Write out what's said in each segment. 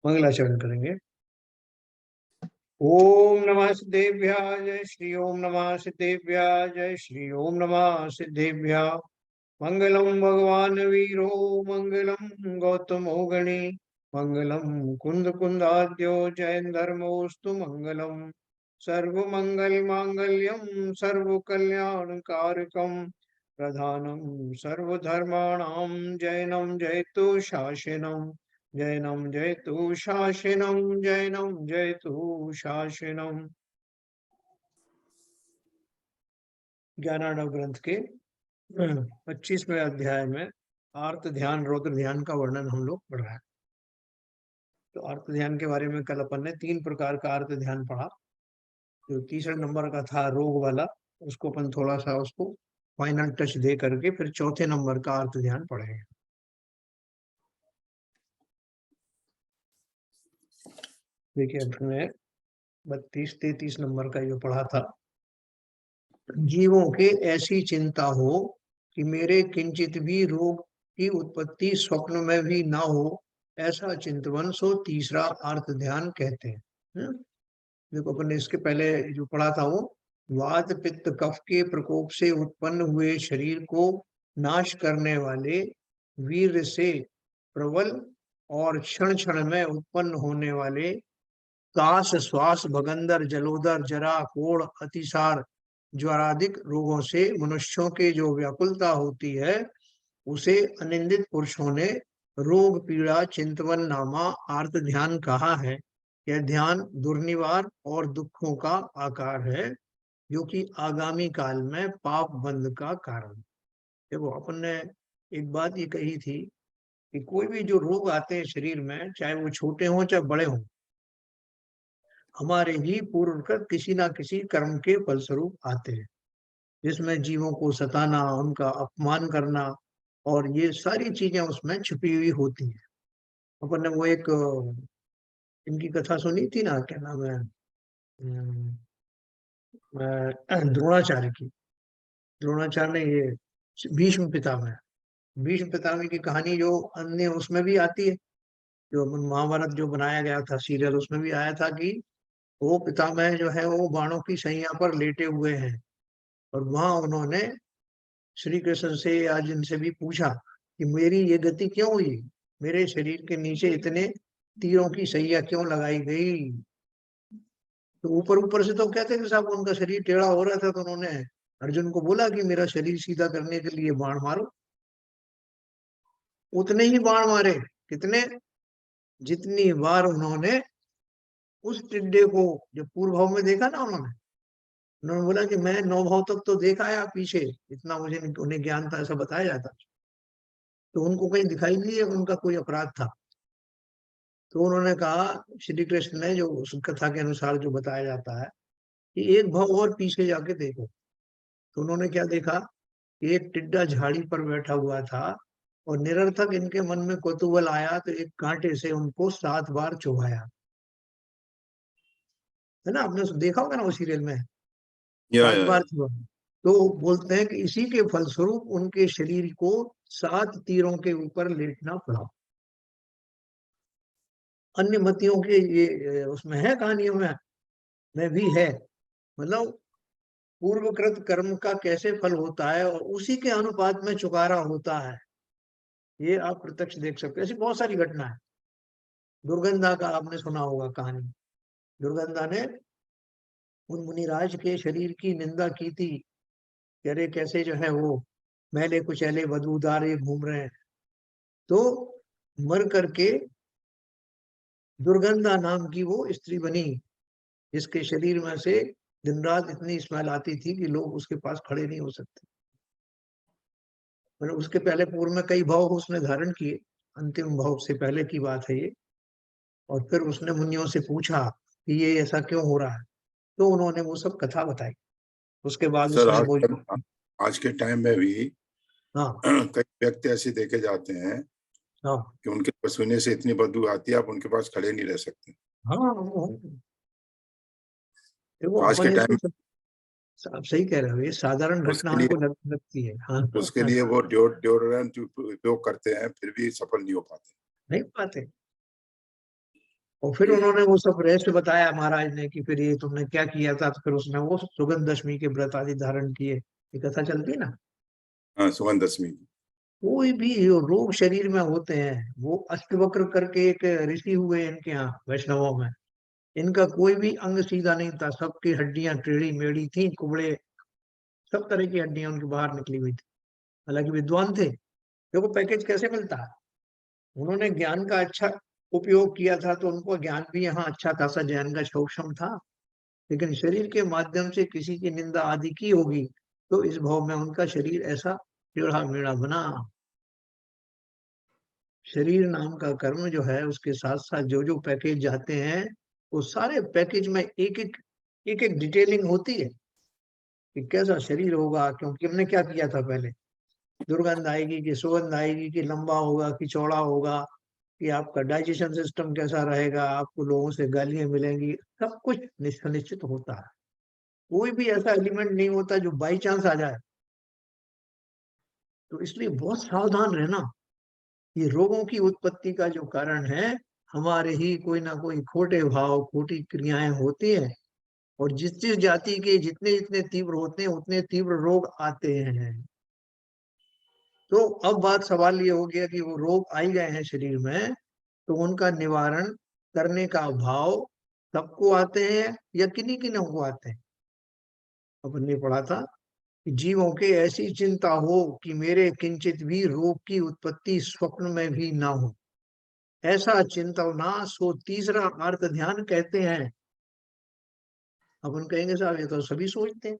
मंगलाचरण करेंगे। ओम नमः सिद्धेभ्याः जय श्री ओम नमः सिद्धेभ्याः जय श्री ओम नमः सिद्धेभ्याः। मंगलम भगवान वीरो मंगलम गौतमो गणे मंगलम कुंद कुंदाद्यो जैन धर्मोस्तु मंगलम सर्वमंगल मांगल्यम सर्व कल्याण कारकम प्रधानम सर्वधर्माणां जैनम जयतु शासनम जैनम जयतु शासनम जैनम जयतु शासनम। ज्ञानार्णव ग्रंथ के 25वें अध्याय में आर्त ध्यान रौद्र ध्यान का वर्णन हम लोग पढ़ रहे हैं। तो आर्त ध्यान के बारे में कल अपन ने 3 प्रकार का आर्त ध्यान पढ़ा। जो तीसरे नंबर का था रोग वाला, उसको अपन थोड़ा सा उसको फाइनल टच दे करके फिर चौथे नंबर का आर्त ध्यान पढ़ेंगे। देखिए अपने 32-33 नंबर का जो पढ़ा था, जीवों के ऐसी चिंता हो कि मेरे किंचित भी रोग की उत्पत्ति स्वप्न में भी ना हो, ऐसा चिंतवन सो तीसरा आर्त ध्यान कहते हैं। देखो अपन ने इसके पहले जो पढ़ा था वो वात पित्त कफ के प्रकोप से उत्पन्न हुए शरीर को नाश करने वाले वीर से प्रबल और क्षण क्षण में उत्पन्न होने वाले काश श्वास भगंदर जलोदर जरा कोढ़ अतिसार ज्वरादिक रोगों से मनुष्यों के जो व्याकुलता होती है, उसे अनिंदित पुरुषों ने रोग पीड़ा चिंतवन नामा आर्त ध्यान कहा है। यह ध्यान दुर्निवार और दुखों का आकार है, जो कि आगामी काल में पाप बंध का कारण। देखो अपन ने एक बात ये कही थी कि कोई भी जो रोग आते हैं शरीर में, चाहे वो छोटे हों चाहे बड़े हों, हमारे ही पूर्वकृत किसी ना किसी कर्म के फलस्वरूप आते हैं, जिसमें जीवों को सताना, उनका अपमान करना और ये सारी चीजें उसमें छुपी हुई होती हैं। अपन ने वो एक इनकी कथा सुनी थी ना, क्या नाम है, द्रोणाचार्य की। द्रोणाचार्य ने ये भीष्म पितामह, भीष्म पितामह की कहानी जो अन्य उसमें भी आती है, जो महाभारत जो बनाया गया था सीरियल, उसमें भी आया था कि वो पितामह जो है वो बाणों की शैया पर लेटे हुए हैं, और वहां उन्होंने श्री कृष्ण से या जिनसे भी पूछा कि मेरी ये गति क्यों हुई, मेरे शरीर के नीचे इतने तीरों की सैया क्यों लगाई गई। तो ऊपर ऊपर से तो कहते कि साहब उनका शरीर टेढ़ा हो रहा था, तो उन्होंने अर्जुन को बोला कि मेरा शरीर सीधा करने के लिए बाण मारो। उतने ही बाण मारे, कितने, जितनी बार उन्होंने उस टिड्डे को, जब पूर्व भाव में देखा ना उन्होंने बोला कि मैं 9 भाव तक तो देखा है पीछे, इतना मुझे उन्हें ज्ञान था, ऐसा बताया जाता। तो उनको कहीं दिखाई नहीं है उनका कोई अपराध था। तो उन्होंने कहा, श्री कृष्ण ने जो उस कथा के अनुसार जो बताया जाता है कि एक भाव और पीछे जाके देखो। तो उन्होंने क्या देखा कि एक टिड्डा झाड़ी पर बैठा हुआ था, और निरर्थक इनके मन में कौतूहल आया तो एक कांटे से उनको 7 बार चुभाया। है ना, आपने देखा होगा ना वो सीरियल में, 7 बार चुभाया। तो बोलते हैं कि इसी के फलस्वरूप उनके शरीर को 7 तीरों के ऊपर लेटना पड़ा। अन्य मतियों के ये उसमें है, कहानियों में भी है। मतलब पूर्वकृत कर्म का कैसे फल होता है और उसी के अनुपात में चुकारा होता है, ये आप प्रत्यक्ष देख सकते हैं। ऐसी बहुत सारी घटना है। दुर्गंधा का आपने सुना होगा कहानी। दुर्गंधा ने उन मुनिराज के शरीर की निंदा की थी, अरे कैसे जो है वो मैले कुचैले बदबूदार ये घूम रहे हैं। तो मर करके दुर्गंधा नाम की वो स्त्री बनी, जिसके शरीर में से दिन रात इतनी स्मेल आती थी कि लोग उसके पास खड़े नहीं हो सकते। मतलब उसके पहले पूर्व में कई भाव उसने धारण किए, अंतिम भाव से पहले की बात है ये। और फिर उसने मुनियों से पूछा कि ये ऐसा क्यों हो रहा है, तो उन्होंने वो सब कथा बताई। उसके बाद सर उसने वो, आज के टाइम में भी हाँ कई व्यक्ति ऐसे देखे जाते हैं हाँ कि उनके पसीने से इतनी बदबू आती है, आप उनके पास खड़े नहीं रह सकते। हाँ, वो आज के अपन टाइम इसको आप सही कह रहे हो, ये साधारण घटना उसके लिए हमको लगती है। हाँ उसके लिए वो डिओड्रेंट उपयोग करते हैं, फिर भी सफल नहीं हो पाते। नहीं पाते। और फिर उन्होंने वो सब रहस्य बताया महाराज ने कि फिर ये तुमने क्या किया था, तो फिर उसने वो सुगंध दशमी के व्रत आदि धारण किए, ये कथा चलती है ना। हाँ, सुगंध दशमी। कोई भी जो रोग शरीर में होते हैं, वो अष्टवक्र करके एक ऋषि हुए इनके यहाँ वैष्णवों में, इनका कोई भी अंग सीधा नहीं था, सबकी हड्डियां टेढ़ी मेढ़ी थी, कुबड़े, सब तरह की हड्डियां उनकी बाहर निकली हुई थी। हालांकि विद्वान थे। देखो पैकेज कैसे मिलता है, उन्होंने ज्ञान का अच्छा उपयोग किया था, तो उनको ज्ञान भी यहाँ अच्छा खासा ज्ञान का सूक्ष्म था, लेकिन शरीर के माध्यम से किसी की निंदा आदि की होगी, तो इस भाव में उनका शरीर ऐसा टेढ़ा मेढ़ा बना। शरीर नाम का कर्म जो है, उसके साथ साथ जो जो पैकेज जाते हैं, वो सारे पैकेज में एक एक डिटेलिंग होती है कि कैसा शरीर होगा, क्योंकि हमने क्या किया था पहले, दुर्गंध आएगी कि सुगंध आएगी, कि लंबा होगा कि चौड़ा होगा, कि आपका डाइजेशन सिस्टम कैसा रहेगा, आपको लोगों से गालियां मिलेंगी, सब कुछ निश्चित होता है। कोई भी ऐसा एलिमेंट नहीं होता जो बाई चांस आ जाए। तो इसलिए बहुत सावधान रहना। ये रोगों की उत्पत्ति का जो कारण है, हमारे ही कोई ना कोई खोटे भाव, खोटी क्रियाएं होती हैं, और जिस जिस जाति के जितने जितने तीव्र होते हैं, उतने तीव्र रोग आते हैं। तो अब बात सवाल ये हो गया कि वो रोग आ ही गए हैं शरीर में, तो उनका निवारण करने का भाव सबको आते हैं या किन्हीं किन्हीं को आते हैं। अपन ने पढ़ा था कि जीवों के ऐसी चिंता हो कि मेरे किंचित भी रोग की उत्पत्ति स्वप्न में भी ना हो, ऐसा चिंतवना सो तीसरा अर्थ ध्यान कहते हैं। अपन कहेंगे साहब ये तो सभी सोचते हैं,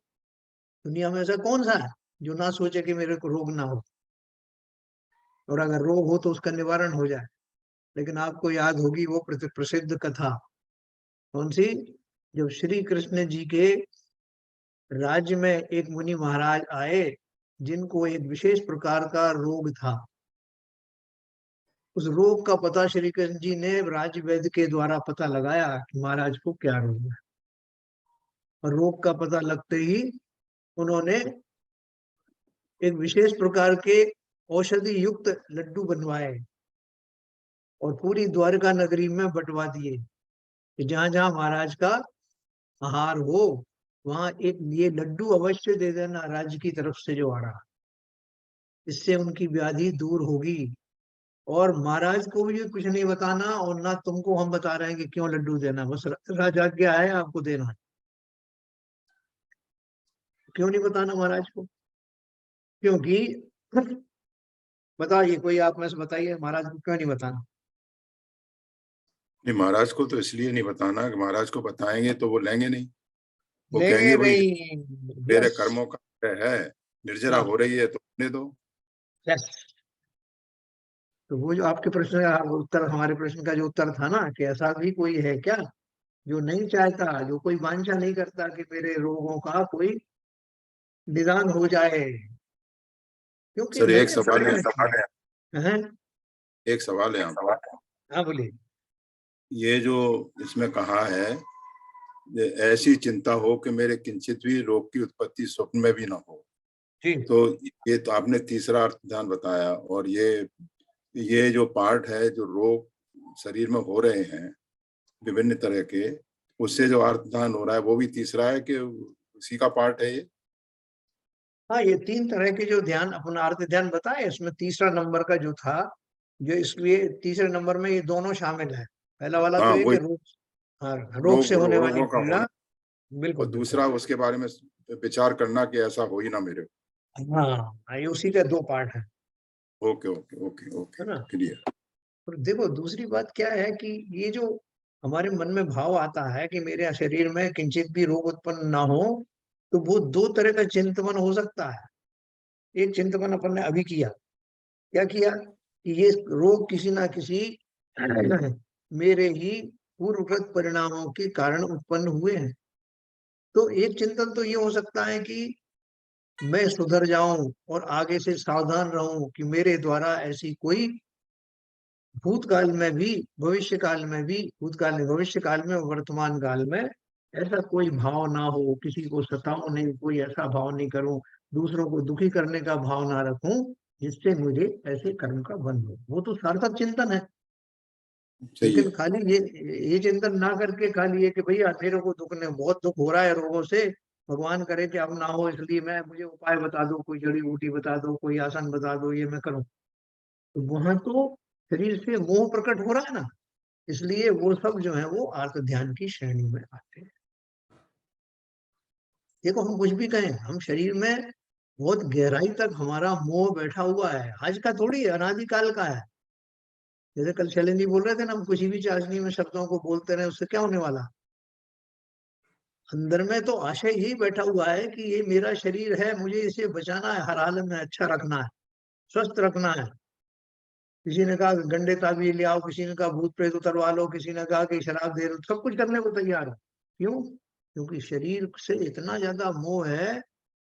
दुनिया में ऐसा कौन सा है जो ना सोचे कि मेरे को रोग ना हो, और अगर रोग हो तो उसका निवारण हो जाए। लेकिन आपको याद होगी वो प्रसिद्ध कथा, कौन सी, जब श्री कृष्ण जी के राज्य में एक मुनि महाराज आए, जिनको एक विशेष प्रकार का रोग था। उस रोग का पता श्री कृष्ण जी ने राज वैद्य के द्वारा पता लगाया कि महाराज को क्या रोग है। और रोग का पता लगते ही उन्होंने एक विशेष प्रकार के औषधि युक्त लड्डू बनवाए और पूरी द्वारका नगरी में बंटवा दिए कि जहां जहां महाराज का आहार हो, वहां एक ये लड्डू अवश्य दे देना राज्य की तरफ से जो आ रहा, इससे उनकी व्याधि दूर होगी। और महाराज को भी कुछ नहीं बताना, और ना तुमको हम बता रहे हैं कि क्यों लड्डू देना, बस राजा आज्ञा है आपको देना है। क्यों नहीं बताना महाराज को, क्योंकि बताइए, कोई आप में से बताइए महाराज को क्यों नहीं बताना। नहीं, महाराज को तो इसलिए नहीं बताना कि महाराज को बताएंगे तो वो लेंगे नहीं। वो लेंगे कहेंगे भाई नहीं। मेरे यस। कर्मों का है, निर्जरा हाँ। हो रही है तो होने दो। यस। तो वो जो आपके प्रश्न का उत्तर, हमारे प्रश्न का जो उत्तर था ना, कि ऐसा भी कोई है क्या जो नहीं चाहता, जो कोई वांछा नहीं करता कि मेरे रोगों का कोई निदान हो जाए, क्योंकि सर एक मैंने सवाल है, हैं? एक सवाल है यहाँ पे। हाँ बोलिए। ये जो इसमें कहा है, ये ऐसी चिंता हो कि मेरे किंचित भी रोग की उत्पत्ति स्वप्न में भी ना हो, जी। तो ये तो आपने तीसरा अर्थ ध्यान बताया। और ये जो पार्ट है, जो रोग शरीर में हो रहे हैं विभिन्न तरह के, उससे जो अर्थदान हो रहा है वो भी तीसरा है कि उसी का पार्ट है ये? हाँ, ये तीन तरह के जो ध्यान अपन अर्थ ध्यान बताए, इसमें तीसरा नंबर का जो था, जो इसलिए तीसरे नंबर में ये दोनों शामिल है। पहला वाला तो हाँ, एक वही है रोग, हाँ, रोग से होने वाली रोगों का पीड़ा। होना, और बिल्कुल बिल्कुल। दूसरा उसके बारे में विचार करना कि ऐसा हो ही ना मेरे। हाँ, ये उसी के दो पार्ट है। ओके ओके ओके है ओके, ना। क्लियर। और देखो दूसरी बात क्या है कि ये जो हमारे मन में भाव आता है कि मेरे शरीर में किंचित भी रोग उत्पन्न ना हो, तो वो दो तरह का चिंतन हो सकता है। एक चिंतन अपन ने अभी किया, क्या किया कि ये रोग किसी ना किसी मेरे ही पूर्वकृत परिणामों के कारण उत्पन्न हुए हैं। तो एक चिंतन तो ये हो सकता है कि मैं सुधर जाऊं और आगे से सावधान रहूं कि मेरे द्वारा ऐसी कोई भूतकाल में भी, भविष्य काल में भी, भूतकाल में, भविष्य काल में, वर्तमान काल में ऐसा कोई भाव ना हो, किसी को सताऊं नहीं, कोई ऐसा भाव नहीं करूं, दूसरों को दुखी करने का भाव ना रखूं, जिससे मुझे ऐसे कर्म का बंध हो। वो तो सार्थक चिंतन है। सही है। लेकिन खाली ये चिंतन ना करके खाली ये कि भैया मेरे को बहुत दुख हो रहा है रोगों से, भगवान करे कि अब ना हो, इसलिए मुझे उपाय बता दो, कोई जड़ी बूटी बता दो, कोई आसन बता दो, ये मैं करूं। तो वहां तो शरीर से मोह प्रकट हो रहा है ना, इसलिए वो सब जो है वो आर्त ध्यान की श्रेणी में आते हैं। देखो हम कुछ भी कहें, हम शरीर में बहुत गहराई तक हमारा मोह बैठा हुआ है, आज का थोड़ी है, अनादिकाल का है। जैसे कल शैलेंद्र जी बोल रहे थे ना, हम कुछ भी चाशनी में शब्दों को बोलते रहे, उससे क्या होने वाला। अंदर में तो आशय यही बैठा हुआ है कि ये मेरा शरीर है, मुझे इसे बचाना है, हर हाल में अच्छा रखना है, स्वस्थ रखना है। किसी ने कहा गंडे ताबीज ले आओ, किसी ने कहा भूत प्रेत उतरवा लो, किसी ने कहा कि शराब दे लो, सब कुछ करने को तैयार है। क्यों? क्योंकि शरीर से इतना ज्यादा मोह है,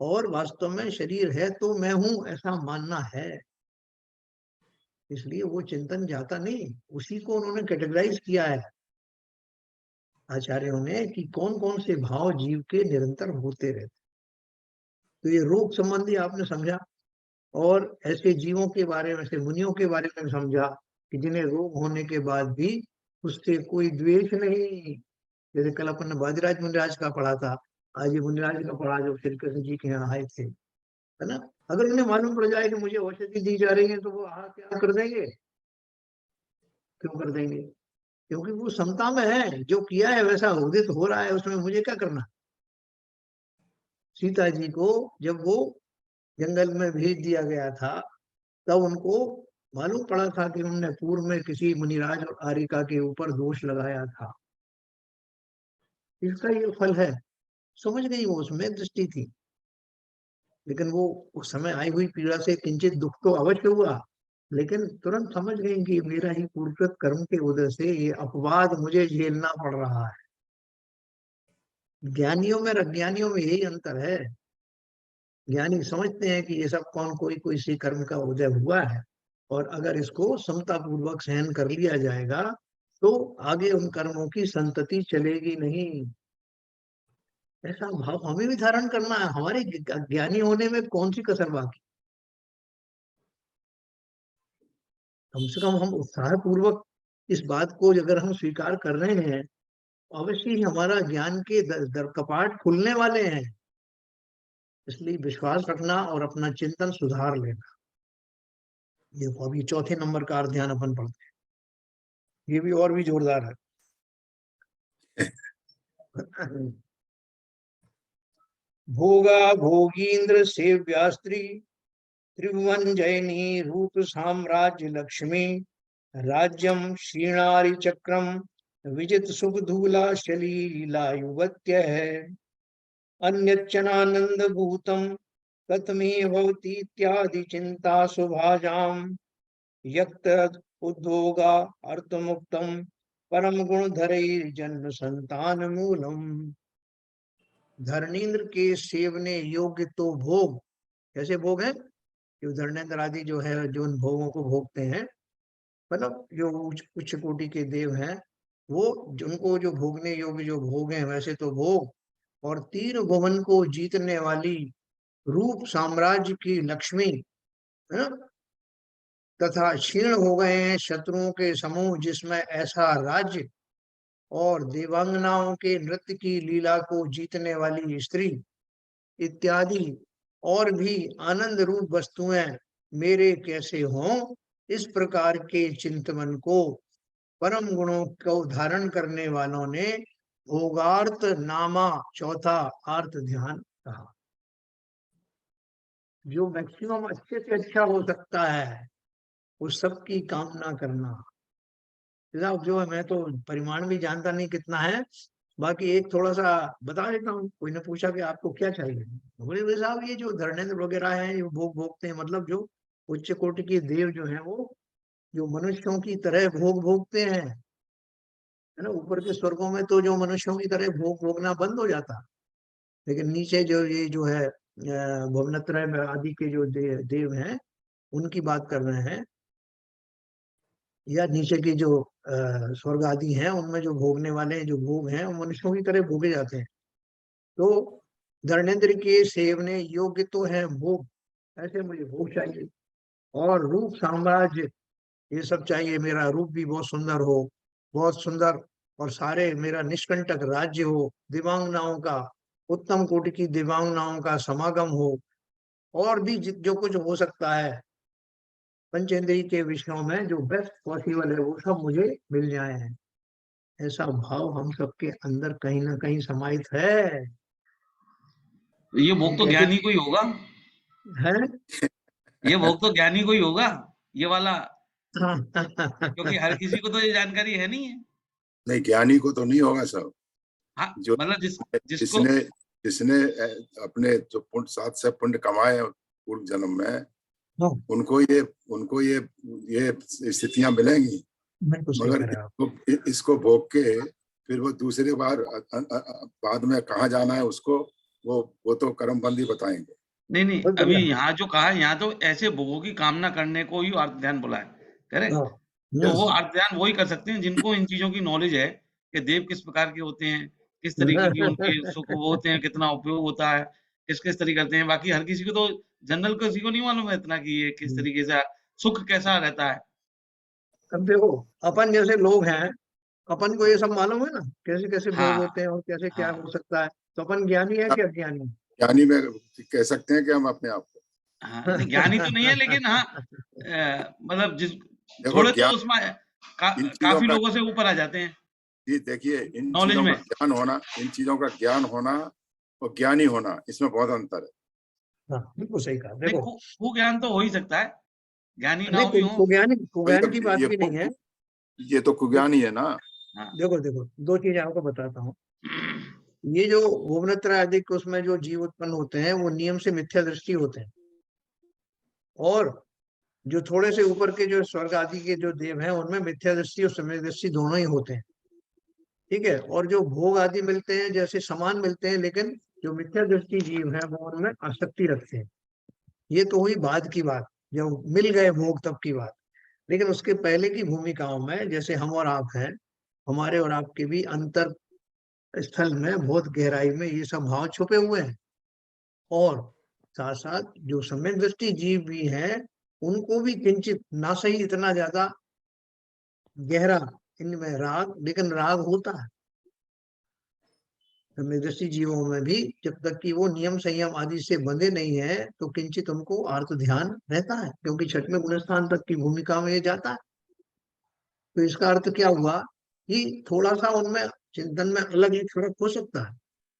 और वास्तव में शरीर है तो मैं हूं ऐसा मानना है। इसलिए वो चिंतन जाता नहीं, उसी को उन्होंने कैटेगराइज किया है आचार्यों ने कि कौन कौन से भाव जीव के निरंतर होते रहते। तो ये रोग संबंधी आपने समझा, और ऐसे जीवों के बारे में, ऐसे मुनियों के बारे में समझा कि जिन्हें रोग होने के बाद भी उससे कोई द्वेष नहीं। जैसे कल अपन ने वादिराज मुनिराज का पढ़ा था, आज ये मुनिराज का पढ़ा जो श्री कृष्ण जी के यहाँ आए थे, है ना। अगर उन्हें मालूम पड़ जाए कि मुझे औषधि दी जा रही है, तो वो क्या कर देंगे? क्यों कर देंगे? क्योंकि वो समता में है, जो किया है वैसा उदित हो रहा है, उसमें मुझे क्या करना। सीता जी को जब वो जंगल में भेज दिया गया था, तब उनको मालूम पड़ा था कि उन्होंने पूर्व में किसी मुनिराज और आरिका के ऊपर दोष लगाया था, इसका ये फल है। समझ गई वो, उसमें दृष्टि थी। लेकिन वो उस समय आई हुई पीड़ा से किंचित दुख तो अवश्य हुआ, लेकिन तुरंत समझ गई कि मेरा ही पूर्वकृत कर्म के उदय से ये अपवाद मुझे झेलना पड़ रहा है। ज्ञानियों में और अज्ञानियों में यही अंतर है। ज्ञानी समझते हैं कि ये सब कौन कोई कोई सी कर्म का उदय हुआ है, और अगर इसको समता पूर्वक सहन कर लिया जाएगा तो आगे उन कर्मों की संतति चलेगी नहीं। ऐसा भाव हमें भी धारण करना है। हमारे ज्ञानी होने में कौन सी कसर बाकी। कम से कम हम उत्साह पूर्वक इस बात को अगर हम स्वीकार कर रहे हैं, अवश्य ही हमारा ज्ञान के दर कपाट खुलने वाले हैं। इसलिए विश्वास रखना और अपना चिंतन सुधार लेना। देखो अभी चौथे नंबर का अर्थ ध्यान अपन पढ़ते हैं, ये भी और भी जोरदार है। भोगा भोगींद्र सेव्यास्त्री, त्रिभुवन जयनी रूप साम्राज्य लक्ष्मी, राज्यम श्रीणारि चक्रम, विजित सुख धूला शलीला युवत्य है, अन्यच्चनानंद भूतम कथमे भवती इत्यादि चिंता सुभाजाम, यक्त उद्भोगा अर्थ मुक्तम, परम गुण धरैर जन्म संतान मूलम। धरणीन्द्र के सेवने योग्य तो भोग, कैसे भोग है? जो धर्मेंद्र आदि जो है, जो उन भोगों को भोगते हैं, मतलब जो उच्च कोटि के देव हैं, वो जिनको जो भोगने योग्य जो भोग हैं वैसे तो भोग, और तीन भुवन को जीतने वाली रूप साम्राज्य की लक्ष्मी, है ना, तथा क्षीण हो गए हैं शत्रुओं के समूह जिसमें ऐसा राज्य, और देवांगनाओं के नृत्य की लीला को जीतने वाली स्त्री इत्यादि और भी आनंद रूप वस्तुएं मेरे कैसे हों, इस प्रकार के चिंतन को परम गुणों को धारण करने वालों ने भोगार्थ नामा चौथा अर्थ ध्यान कहा। जो मैक्सिमम अच्छे से अच्छा हो सकता है उस सब की कामना करना। साहब जो है, मैं तो परिमाण भी जानता नहीं कितना है, बाकी एक थोड़ा सा बता देता हूँ। कोई ने पूछा कि आपको क्या चाहिए, बोले भाई साहब ये जो धर्मेंद्र वगैरह हैं ये भोग भोगते हैं, मतलब जो उच्च कोटि के देव जो हैं वो जो मनुष्यों की तरह भोग भोगते हैं, है ना। ऊपर के स्वर्गों में तो जो मनुष्यों की तरह भोग भोगना बंद हो जाता, लेकिन नीचे जो ये जो है भुवनत्रय आदि के जो देव हैं उनकी बात कर रहे हैं, या नीचे की जो स्वर्ग आदि हैं उनमें जो भोगने वाले जो भोग हैं वो मनुष्यों की तरह भोगे जाते हैं। तो धर्मेंद्र के सेवने योग्य तो है भोग, ऐसे मुझे भोग चाहिए। और रूप साम्राज्य ये सब चाहिए, मेरा रूप भी बहुत सुंदर हो, बहुत सुंदर, और सारे मेरा निष्कंटक राज्य हो, दिव्यांगनाओं का, उत्तम कोटि की दिव्यांगनाओं का समागम हो, और भी जो कुछ हो सकता है पंचेंद्रिय के विषयों में जो बेस्ट पॉसिबल है वो सब मुझे मिल जाए हैं। ऐसा भाव हम सबके अंदर कहीं ना कहीं समाहित है। ये भोग हम तो कैसे ज्ञानी को ही होगा, है। ये भोग तो ज्ञानी को ही होगा, ये वाला, क्योंकि हर किसी को तो ये जानकारी है नहीं है। नहीं, ज्ञानी को तो नहीं होगा सब। हाँ, जो मतलब जिसको, जिसने जिसने अपने जो पुण्य, साथ से पुण्य कमाए हैं पूर्व जन्म में, उनको ये स्थितियां मिलेंगी। मैं तो सही मगर कह रहा हूँ। इसको भोग के फिर वो दूसरी बार बाद में कहाँ जाना है उसको, वो तो कर्म बंदी बताएंगे। नहीं नहीं, बहुत अभी बढ़िया। यहाँ जो कहा है, यहाँ तो ऐसे भोगों की कामना करने को ही अर्थ ध्यान बोला है, करेक्ट। हाँ, तो वो यस। अर्थ ध्यान वही कर सकते हैं जिनको इन चीजों की नॉलेज है कि देव किस प्रकार के होते हैं, किस तरीके की उनके सुख वो होते हैं, कितना उपयोग होता है, किस किस तरीके करते हैं। बाकी हर किसी को तो, जनरल किसी को नहीं मालूम है इतना कि ये किस तरीके से सुख कैसा रहता है। अब देखो, अपन जैसे लोग हैं, अपन को ये सब मालूम है ना, कैसे कैसे भोग हाँ होते हैं और कैसे क्या हो हाँ सकता है। तो अपन ज्ञानी है कि अज्ञानी ज्ञानी में कह सकते हैं कि हम अपने आप को, हाँ, नहीं ज्ञानी तो नहीं है, लेकिन हाँ मतलब जिस देखो थोड़े तो ज्ञान उसमें इन चीजों काफी का, लोगों से ऊपर आ जाते हैं जी देखिए, इन नॉलेज चीजों का में। ज्ञान होना, इन चीजों का ज्ञान होना और ज्ञानी होना, इसमें बहुत अंतर है। हाँ, बिल्कुल सही कहा। नहीं, देखो, कुज्ञान तो हो ही सकता है, ज्ञानी ना नहीं, भी हो। कुज्ञान तो कुज्ञान की बात भी नहीं है। ये तो कुज्ञान ही है ना। हाँ देखो देखो, दो चीजें आपको बताता हूँ। ये जो भुवनेत्र आदि के उसमें जो जीव उत्पन्न होते हैं वो नियम से मिथ्या दृष्टि होते हैं, और जो थोड़े से ऊपर के जो स्वर्ग आदि के जो देव हैं उनमें मिथ्या दृष्टि और सम्यक दृष्टि दोनों ही होते हैं। ठीक है। और जो भोग आदि मिलते हैं जैसे समान मिलते हैं, लेकिन जो मिथ्या दृष्टि जीव है वो उनमें आसक्ति रखते हैं। ये तो हुई बाद की बात, जब मिल गए भोग तब की बात। लेकिन उसके पहले की भूमिकाओं में जैसे हम और आप हैं, हमारे और आपके भी अंतर स्थल में बहुत गहराई में ये सब भाव छुपे हुए हैं। और साथ साथ जो सम्यक दृष्टि जीव भी हैं, उनको भी किंचित ना सही इतना ज्यादा गहरा इनमें राग, लेकिन राग होता है सम्यक दृष्टि जीवों में भी। जब तक कि वो नियम संयम आदि से बंधे नहीं है तो किंचित उनको आर्त ध्यान रहता है, क्योंकि छठवें गुण स्थान तक की भूमिका में ये जाता है। तो इसका अर्थ क्या हुआ कि थोड़ा सा उनमें चिंतन में अलग एक फर्क हो सकता है।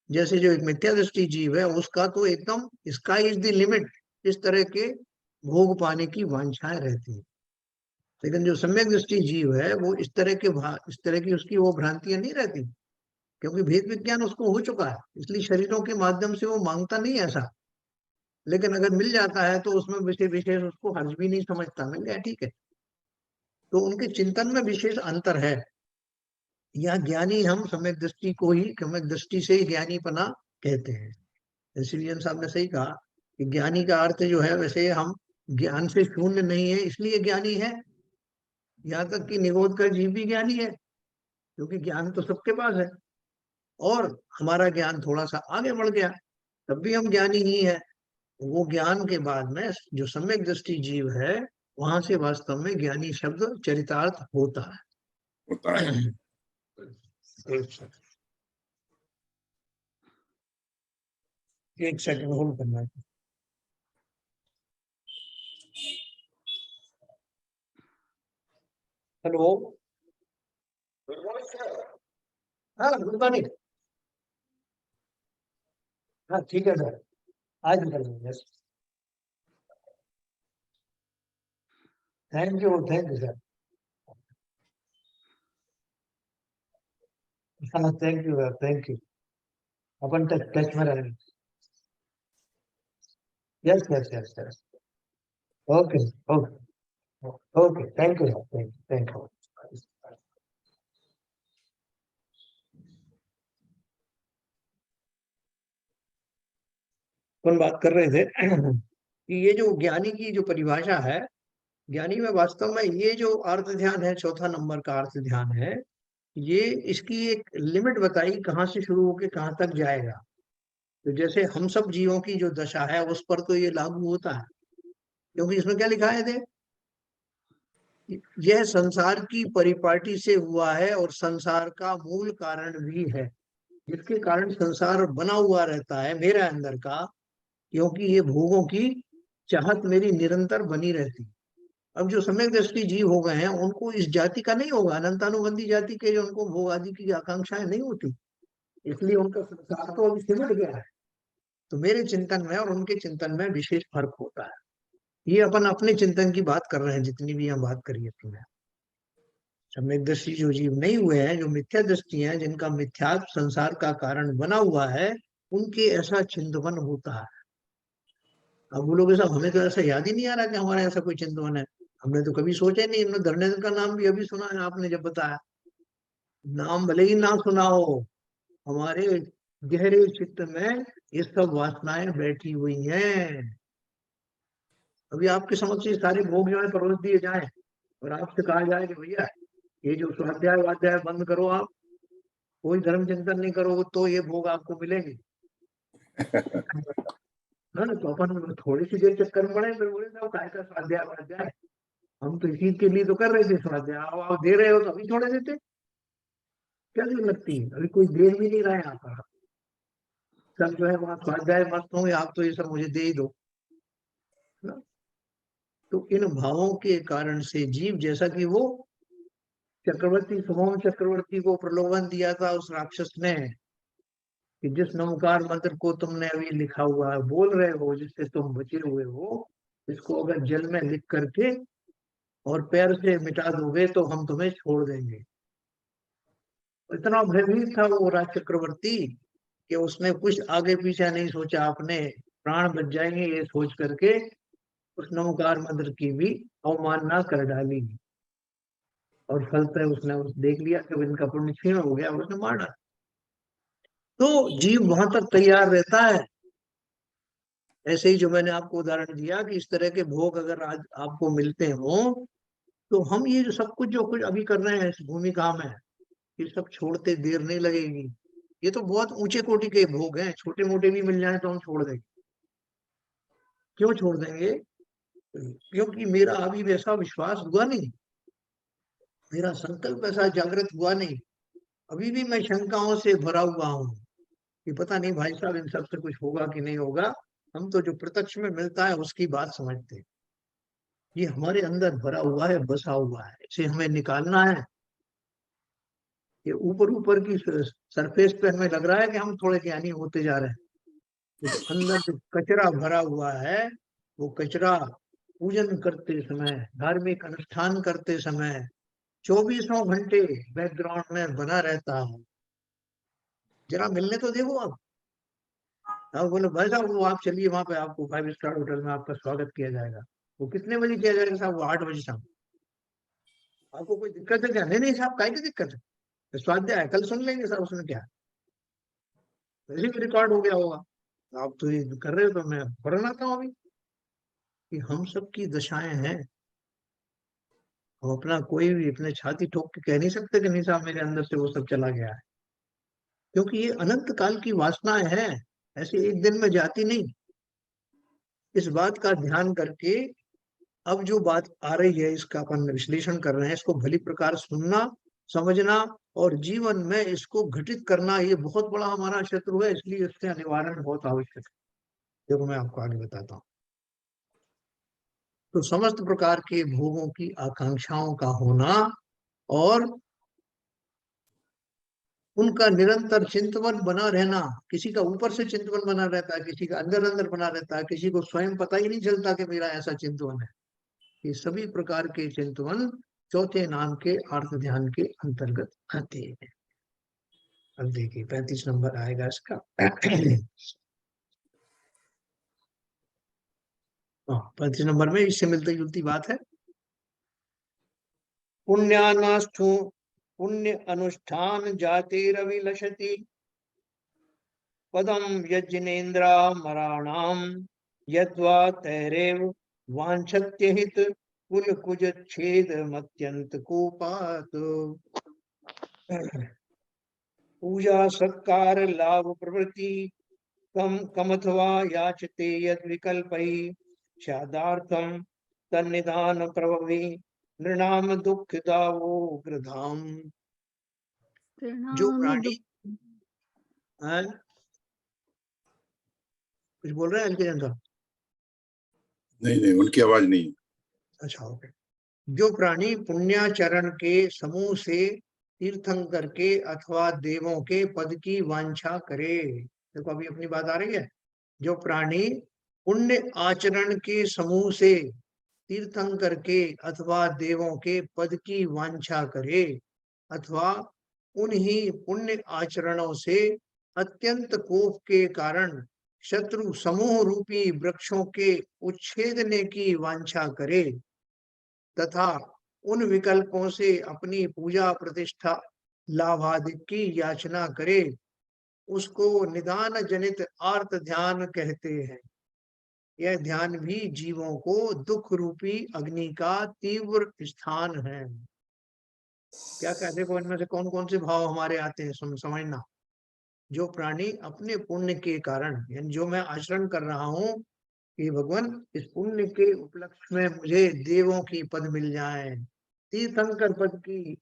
जैसे जो एक मिथ्या दृष्टि जीव है उसका तो एकदम स्काई इज द लिमिट, इस तरह के भोग पाने की वांछाएं रहती है। लेकिन जो सम्यक दृष्टि जीव है वो इस तरह की उसकी वो भ्रांतियां नहीं रहती, क्योंकि भेद विज्ञान उसको हो चुका है, इसलिए शरीरों के माध्यम से वो मांगता नहीं है ऐसा। लेकिन अगर मिल जाता है तो उसमें विशेष विशेष उसको हर्ज भी नहीं समझता, मिल गया ठीक है। तो उनके चिंतन में विशेष अंतर है। यह ज्ञानी हम सम्यक दृष्टि को ही सम्यक दृष्टि से ही ज्ञानीपना कहते हैं। इसलिए साहब ने सही कहा कि ज्ञानी का अर्थ जो है, वैसे हम ज्ञान से शून्य नहीं है इसलिए ज्ञानी है। यहाँ तक कि निगोद का जीव भी ज्ञानी है, क्योंकि ज्ञान तो सबके पास है। और हमारा ज्ञान थोड़ा सा आगे बढ़ गया, तब भी हम ज्ञानी ही है। वो ज्ञान के बाद में जो सम्यक दृष्टि जीव है, वहां से वास्तव में ज्ञानी शब्द चरितार्थ होता होता है। है। एक सेकंड होल्ड करना है। हेलो। हाँ, गुड मॉर्निंग। हाँ ठीक है सर, आज निकल लेंगे। Thank you sir. हाँ thank you sir, thank you. अपन टच में रहेंगे। Yes yes yes yes. Okay okay okay, thank you sir, thank you. कौन बात कर रहे थे कि ये जो ज्ञानी की जो परिभाषा है, ज्ञानी में वास्तव में ये जो अर्थ ध्यान है, चौथा नंबर का अर्थ ध्यान है, ये इसकी एक लिमिट बताई कहाँ से शुरू होकर कहाँ तक जाएगा। तो जैसे हम सब जीवों की जो दशा है उस पर तो ये लागू होता है, क्योंकि इसमें क्या लिखा है थे यह संसार की परिपाटी से हुआ है और संसार का मूल कारण भी है, जिसके कारण संसार बना हुआ रहता है मेरे अंदर का, क्योंकि ये भोगों की चाहत मेरी निरंतर बनी रहती। अब जो सम्यक दृष्टि जीव हो गए हैं उनको इस जाति का नहीं होगा, अनंतानुबंधी जाति के, जो उनको भोग आदि की आकांक्षाएं नहीं होती, इसलिए उनका संसार तो अभी सिमट गया है। तो मेरे चिंतन में और उनके चिंतन में विशेष फर्क होता है। ये अपन अपने चिंतन की बात कर रहे हैं, जितनी भी हम बात करिए तुमने। सम्यक दृष्टि जो जीव नहीं हुए हैं, जो मिथ्या दृष्टि है, जिनका मिथ्यात्व संसार का कारण बना हुआ है, उनके ऐसा चिंतन होता है। अब वो लोग, साहब हमें तो ऐसा याद ही नहीं आ रहा कि हमारा ऐसा कोई चिंतन है, हमने तो कभी सोचा ही नहीं। हमने धर्मेंद्र का नाम भी अभी सुना है, आपने जब बताया। नाम भले ही ना सुना हो, हमारे गहरे चित्त में ये सब वासनाएं बैठी हुई हैं। अभी आपके समक्ष ये सारे भोग जो है परोस दिए जाए और आपसे कहा जाए कि भैया ये जो स्वाध्याय वाध्याय बंद करो, आप कोई धर्म चिंतन नहीं करोगे तो ये भोग आपको मिलेंगे। ना, तो अपन थोड़ी सी देर चक्कर में पड़े, फिर बोले साहब काय का स्वाध्याय वाध्याय, हम तो इसी के लिए तो कर रहे थे स्वाध्याय, आप दे रहे हो तो अभी छोड़े देते। क्या देर लगती है, अभी कोई देर भी नहीं रहा है यहाँ पर। सब जो है वहाँ स्वाध्याय मस्त होंगे, आप तो ये सब मुझे दे ही दो ना। तो इन भावों के कारण से जीव, जैसा कि वो चक्रवर्ती, सुमोम चक्रवर्ती को प्रलोभन दिया था उस राक्षस ने कि जिस नमकार मंत्र को तुमने अभी लिखा हुआ है, बोल रहे हो, जिससे तुम बचे हुए हो, इसको अगर जल में लिख करके और पैर से मिटा दोगे तो हम तुम्हें छोड़ देंगे। इतना भयभीत था वो राज चक्रवर्ती कि उसने कुछ आगे पीछे नहीं सोचा, अपने प्राण बच जाएंगे ये सोच करके उस नमकार मंत्र की भी अवमानना कर डाली। और फलतः उसने देख लिया कि इनका पुण्य क्षीण हो गया, उसने मार डाला। तो जीव वहां तक तैयार रहता है। ऐसे ही जो मैंने आपको उदाहरण दिया कि इस तरह के भोग अगर आज आपको मिलते हो, तो हम ये जो सब कुछ जो कुछ अभी कर रहे हैं इस भूमिका में, ये सब छोड़ते देर नहीं लगेगी। ये तो बहुत ऊंचे कोटि के भोग हैं, छोटे मोटे भी मिल जाए तो हम छोड़ देंगे। क्यों छोड़ देंगे? क्योंकि मेरा अभी वैसा विश्वास हुआ नहीं, मेरा संकल्प ऐसा जागृत हुआ नहीं। अभी भी मैं शंकाओं से भरा हुआ हूँ कि पता नहीं भाई साहब इन सब से कुछ होगा कि नहीं होगा। हम तो जो प्रत्यक्ष में मिलता है उसकी बात समझते हैं। ये हमारे अंदर भरा हुआ है, बसा हुआ है, इसे हमें निकालना है। ये ऊपर ऊपर की सरफेस पे हमें लग रहा है कि हम थोड़े ज्ञानी होते जा रहे हैं, तो अंदर जो कचरा भरा हुआ है, वो कचरा पूजन करते समय, धार्मिक अनुष्ठान करते समय 24 घंटे बैकग्राउंड में बना रहता है। जरा मिलने तो देखो आप। आप बोले भाई साहब वो आप चलिए वहां पे, आपको 5 स्टार होटल में आपका स्वागत किया जाएगा। वो कितने बजे किया जाएगा साहब? वो 8 बजे शाम। आपको कोई दिक्कत है क्या? नहीं नहीं साहब, काय की दिक्कत है, स्वाध्याय है, कल सुन लेंगे सर, उसमें क्या है, वैसे भी रिकॉर्ड हो गया होगा। आप तो ये कर रहे हो तो मैं पढ़ आता हूँ अभी कि हम सब की दशाएं हैं। हम अपना कोई भी अपने छाती ठोक के कह नहीं सकते कि नहीं साहब मेरे अंदर से वो सब चला गया है, क्योंकि ये अनंत काल की वासनाएं हैं, ऐसे एक दिन में जाती नहीं। इस बात का ध्यान करके अब जो बात आ रही है इसका अपन विश्लेषण कर रहे हैं, इसको भली प्रकार सुनना, समझना और जीवन में इसको घटित करना, ये बहुत बड़ा हमारा शत्रु है, इसलिए इसका निवारण बहुत आवश्यक है। देखो मैं आपको आगे बताता हूँ। तो समस्त प्रकार के भोगों की आकांक्षाओं का होना और उनका निरंतर चिंतन बना रहना, किसी का ऊपर से चिंतन बना रहता है, किसी का अंदर अंदर बना रहता है, किसी को स्वयं पता ही नहीं चलता कि मेरा ऐसा चिंतन है। ये सभी प्रकार के चिंतन चौथे नाम के अर्थ ध्यान के अंतर्गत आते हैं। अब देखिए 35 नंबर आएगा इसका। हाँ, 35 नंबर में इससे मिलती जुलती बात है। पुण्यानास्थु पुण्य अनुष्ठान जातिरविलसति पदम यज्ञेन्द्रा मराणाम यद्वा तैरेव वांछत्य हित कुल कुज छेद मत्यंत कूपात। पूजा सत्कार लाभ प्रवृत्ति कमथवा याचते यद विकल्पै शादार्थम तन्निदान प्रभवी नृणाम दुखिता वो गृधाम। जो प्राणी हैं, कुछ बोल रहे हैं हल्के जनता? नहीं नहीं, उनकी आवाज नहीं है। अच्छा, ओके। जो प्राणी पुण्याचरण के समूह से तीर्थंकर के अथवा देवों के पद की वांछा करे। देखो अभी अपनी बात आ रही है। जो प्राणी पुण्य आचरण के समूह से तीर्थंकर के अथवा देवों के पद की वांछा करे, अथवा उन्हीं पुण्य आचरणों से अत्यंत कोप के कारण शत्रु समूह रूपी वृक्षों के उच्छेदने की वांछा करे, तथा उन विकल्पों से अपनी पूजा प्रतिष्ठा लाभादि की याचना करे, उसको निदान जनित आर्त ध्यान कहते हैं। यह ध्यान भी जीवों को दुख रूपी अग्नि का तीव्र स्थान है। क्या कहते हैं, इनमें से कौन कौन से भाव हमारे आते हैं, समझना। जो प्राणी अपने पुण्य के कारण, यानी जो मैं आचरण कर रहा हूँ कि भगवान इस पुण्य के उपलक्ष्य में मुझे देवों की पद मिल जाए, तीर्थंकर पद की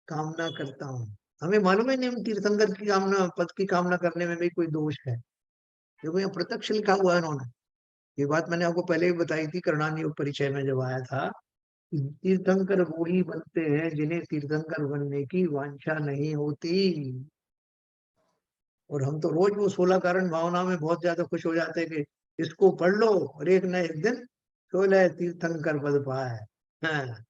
कामना करता हूँ। हमें मालूम है नहीं हम तीर्थंकर की कामना, पद की कामना करने में भी कोई दोष है, क्योंकि यहाँ प्रत्यक्ष लिखा हुआ है इन्होंने। ये बात मैंने आपको पहले भी बताई थी करणान योग परिचय में जब आया था। तीर्थंकर वो ही बनते हैं जिन्हें तीर्थंकर बनने की वांछा नहीं होती। और हम तो रोज वो 16 कारण भावना में बहुत ज्यादा खुश हो जाते हैं कि इसको पढ़ लो और एक न एक दिन 16 तीर्थंकर पद पाए। हाँ,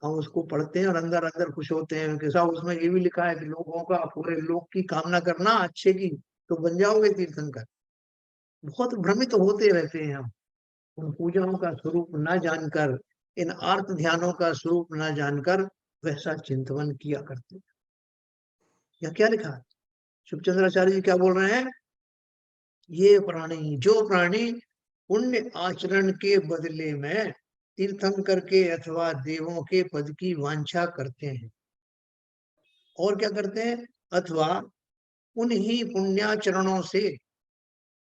हम उसको पढ़ते हैं और अंदर अंदर खुश होते हैं कि साहब उसमें ये भी लिखा है कि लोगों का, पूरे लोक की कामना करना अच्छे की, तो बन जाओगे तीर्थंकर। बहुत भ्रमित होते रहते हैं हम, उन पूजाओं का स्वरूप न जानकर, इन आर्त ध्यानों का स्वरूप न जानकर वैसा चिंतन किया करते। या क्या लिखा है शुभचंद्राचार्य जी, क्या बोल रहे हैं? ये प्राणी, जो प्राणी पुण्य आचरण के बदले में तीर्थंकर के अथवा देवों के पद की वांछा करते हैं, और क्या करते हैं, अथवा उन्हीं पुण्याचरणों से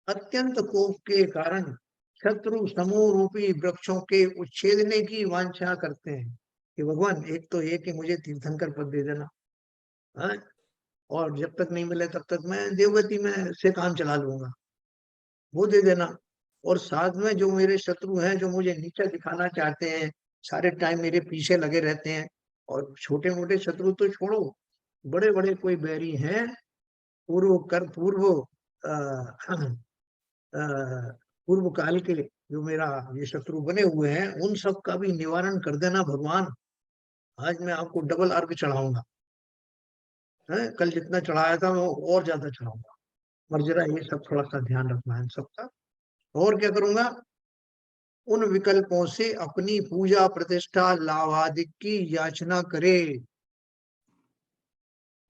अत्यंत कोप के कारण शत्रु समूह रूपी वृक्षों के उच्छेदने की वांछा करते हैं कि भगवान एक तो ये कि मुझे तीर्थंकर पद दे देना, हाँ? और जब तक नहीं मिले तब तक मैं देवगति में से काम चला लूंगा, वो दे देना। और साथ में जो मेरे शत्रु हैं, जो मुझे नीचा दिखाना चाहते हैं, सारे टाइम मेरे पीछे लगे रहते हैं, और छोटे मोटे शत्रु तो छोड़ो, बड़े बड़े कोई बैरी हैं, पूर्व पूर्व काल के जो मेरा ये शत्रु बने हुए हैं, उन सब का भी निवारण कर देना भगवान। आज मैं आपको डबल अर्घ चढ़ाऊंगा, कल जितना चढ़ाया था मैं और ज्यादा चढ़ाऊंगा। और जरा ये सब थोड़ा सा ध्यान रखना है सबका। और क्या करूंगा, उन विकल्पों से अपनी पूजा प्रतिष्ठा लाभादि की याचना करे।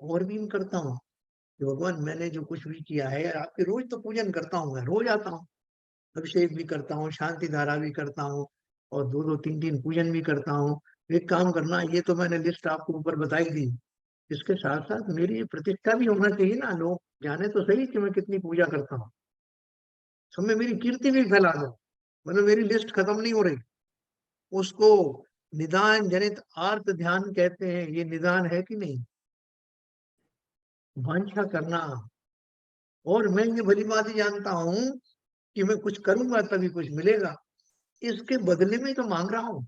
और भी करता हूँ कि भगवान मैंने जो कुछ भी किया है, आपके रोज तो पूजन करता हूँ, मैं रोज आता हूँ, अभिषेक भी करता हूँ, शांति धारा भी करता हूँ, और 2-2 3-3 पूजन भी करता हूँ। एक काम करना, ये तो मैंने लिस्ट आपको ऊपर बताई थी, इसके साथ साथ मेरी प्रतिष्ठा भी होना चाहिए ना, लोग जाने तो सही कि मैं कितनी पूजा करता हूँ। सब में मेरी कीर्ति भी फैला दो, मतलब मेरी लिस्ट खत्म नहीं हो रही। उसको निदान जनित आर्त ध्यान कहते हैं। ये निदान है कि नहीं, वांछा करना। और मैं ये भली बात ही जानता हूं कि मैं कुछ करूंगा तभी कुछ मिलेगा, इसके बदले में तो मांग रहा हूं।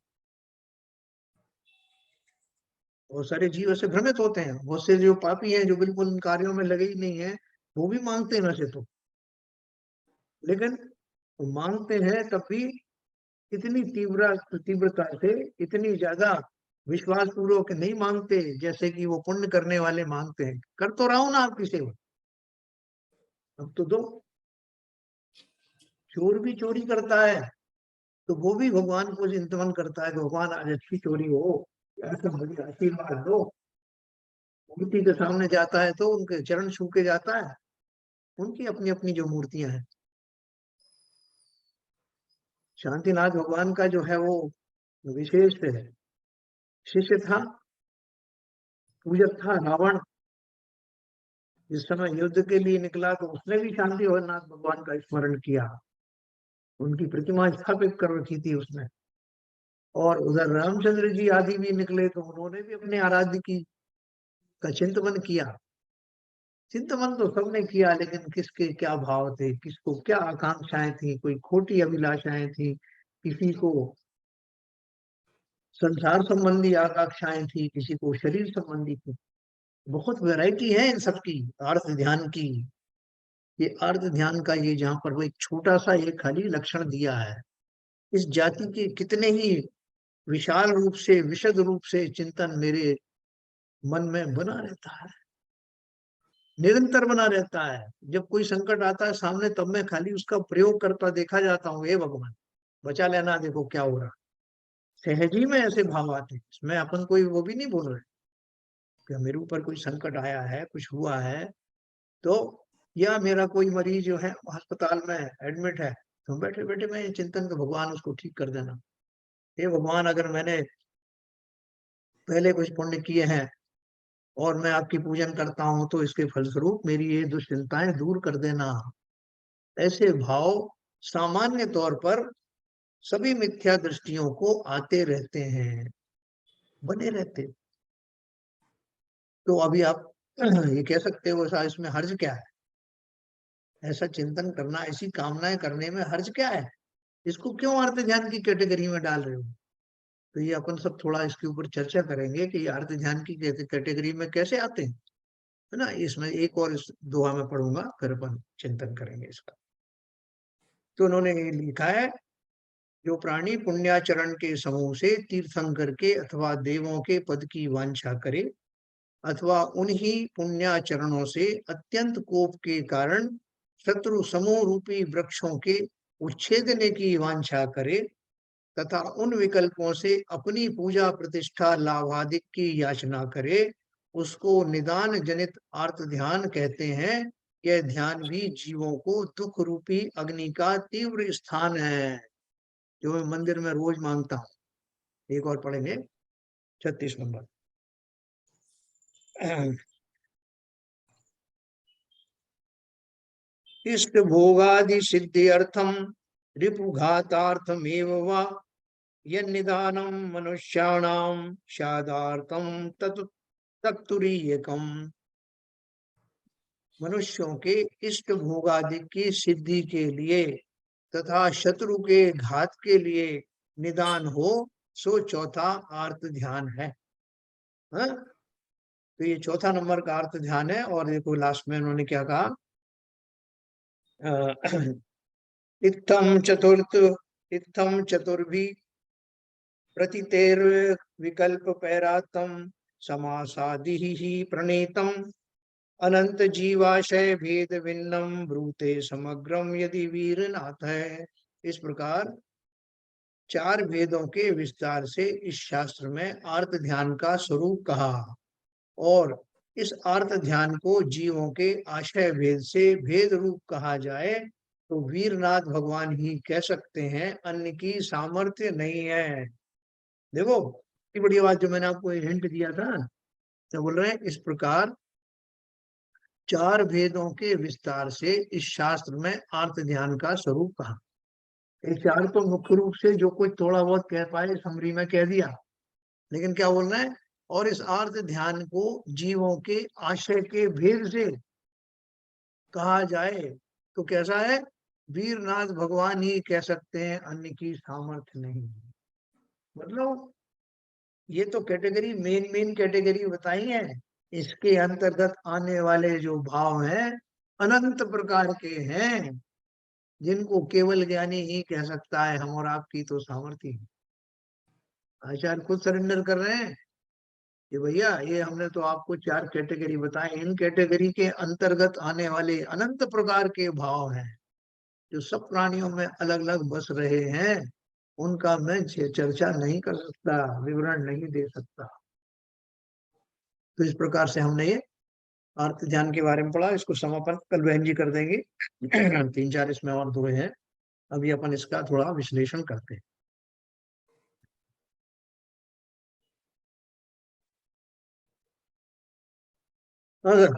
बहुत सारे जीव ऐसे भ्रमित होते हैं, बहुत से जो पापी हैं, जो बिल्कुल इन कार्यों में लगे ही नहीं है, वो भी मांगते हैं वैसे तो, लेकिन वो मांगते हैं तब भी इतनी तीव्रता से, इतनी ज्यादा विश्वास पूर्वक नहीं मांगते जैसे कि वो पुण्य करने वाले मांगते हैं। कर तो रहा हूं ना आपकी सेवा, अब तो दो। चोर भी चोरी करता है तो वो भी भगवान को चिंतन करता है कि भगवान आज अच्छी चोरी हो, ऐसा मुझे आशीर्वाद दो। मूर्ति के सामने जाता है तो उनके चरण छू के जाता है, उनकी अपनी अपनी जो मूर्तियां हैं। शांतिनाथ भगवान का जो है वो विशेष है, शिष्य था, पूजक था रावण। जिस समय युद्ध के लिए निकला तो उसने भी शांति नाथ भगवान का स्मरण किया, उनकी प्रतिमा स्थापित कर रखी थी उसने। और उधर रामचंद्र जी आदि भी निकले तो उन्होंने भी अपने आराध्य की का चिंतन किया। चिंतन तो सबने किया, लेकिन किसके क्या भाव थे, किसको क्या आकांक्षाएं थी, कोई खोटी अभिलाषाएं थी, किसी को संसार संबंधी आकांक्षाएं थी, किसी को शरीर संबंधी थी। बहुत वैरायटी है इन सब की, अर्थ ध्यान की। ये अर्थ ध्यान का ये जहाँ पर वो एक छोटा सा ये खाली लक्षण दिया है, इस जाति के कितने ही विशाल रूप से विशद रूप से चिंतन मेरे मन में बना रहता है, निरंतर बना रहता है। जब कोई संकट आता है सामने, तब मैं खाली उसका प्रयोग करता देखा जाता हूँ, हे भगवान बचा लेना, देखो क्या हो रहा। सहज ही में ऐसे भाव आते हैं, इसमें अपन कोई वो भी नहीं बोल रहे कि मेरे ऊपर कोई संकट आया है, कुछ हुआ है तो, या मेरा कोई मरीज जो है अस्पताल में एडमिट है, तो बैठे बैठे मैं ये चिंतन कर भगवान उसको ठीक कर देना। हे भगवान, अगर मैंने पहले कुछ पुण्य किए हैं और मैं आपकी पूजन करता हूँ, तो इसके फलस्वरूप मेरी ये दुश्चिंताएं दूर कर देना। ऐसे भाव सामान्य तौर पर सभी मिथ्या दृष्टियों को आते रहते हैं, बने रहते। तो अभी आप ये कह सकते हो ऐसा, इसमें हर्ज क्या है? ऐसा चिंतन करना, ऐसी कामनाएं करने में हर्ज क्या है? इसको क्यों अर्थ ध्यान की कैटेगरी में डाल रहे हो? तो ये अपन सब थोड़ा इसके ऊपर चर्चा करेंगे कि ये अर्थ ध्यान की कैटेगरी में कैसे आते हैं, है ना। इसमें एक और इस दोहा में पढ़ूंगा, फिर अपन चिंतन करेंगे इसका। तो उन्होंने ये लिखा है, जो प्राणी पुण्याचरण के समूह से तीर्थंकर के अथवा देवों के पद की वांछा करे, अथवा उन्हीं पुण्याचरणों से अत्यंत कोप के कारण शत्रु समूह रूपी वृक्षों के उच्छेदने की वांछा करे, तथा उन विकल्पों से अपनी पूजा प्रतिष्ठा लाभादिक की याचना करे, उसको निदान जनित आर्त ध्यान कहते हैं। यह ध्यान भी जीवों को दुख रूपी अग्नि का तीव्र स्थान है, जो मैं मंदिर में रोज मांगता हूँ। एक और पढ़ेंगे 36 नंबर। इष्ट भोगादि सिद्धि अर्थम रिपुघातार्थमेव वा यन्निदानं मनुष्याणां शादार्थम तत्तुरीयकम। मनुष्यों के इष्ट भोगादि की सिद्धि के लिए तथा शत्रु के घात के लिए निदान हो, सो चौथा आर्त ध्यान है। हाँ? तो ये चौथा नंबर का आर्त ध्यान है। और देखो लास्ट में उन्होंने क्या कहा, इत्थम चतुर्भी प्रतितेर विकल्प पैरातम समासादि ही प्रणीतम अनंत जीवाशय भेद भिन्नम ब्रूते समग्रम यदि वीरनाथ है। इस प्रकार चार भेदों के विस्तार से इस शास्त्र में आर्त ध्यान का स्वरूप कहा, और इस आर्त ध्यान को जीवों के आशय भेद से भेद रूप कहा जाए तो वीरनाथ भगवान ही कह सकते हैं, अन्य की सामर्थ्य नहीं है। देखो इतनी बड़ी बात जो मैंने आपको हिंट दिया था, तो बोल रहे हैं इस प्रकार चार भेदों के विस्तार से इस शास्त्र में आर्त ध्यान का स्वरूप कहा। ये चार तो मुख्य रूप से जो कोई थोड़ा बहुत कह पाए समरी में कह दिया, लेकिन क्या बोल रहे हैं, और इस आर्त ध्यान को जीवों के आशय के भेद से कहा जाए तो कैसा है, वीरनाथ भगवान ही कह सकते हैं, अन्य की सामर्थ्य नहीं। मतलब ये तो कैटेगरी मेन कैटेगरी बताई है, इसके अंतर्गत आने वाले जो भाव हैं अनंत प्रकार के हैं, जिनको केवल ज्ञानी ही कह सकता है, हम और आपकी तो सामर्थ्य है। आचार्य खुद सरेंडर कर रहे हैं कि भैया ये हमने तो आपको चार कैटेगरी बताए, इन कैटेगरी के अंतर्गत आने वाले अनंत प्रकार के भाव हैं जो सब प्राणियों में अलग अलग बस रहे हैं, उनका मैं चर्चा नहीं कर सकता, विवरण नहीं दे सकता। तो इस प्रकार से हमने ये अर्थ ध्यान के बारे में पढ़ा। इसको समापन कल बहन जी कर देंगे। 3-4 इसमें और दो हैं, अभी अपन इसका थोड़ा विश्लेषण करते हैं। हाँ सर,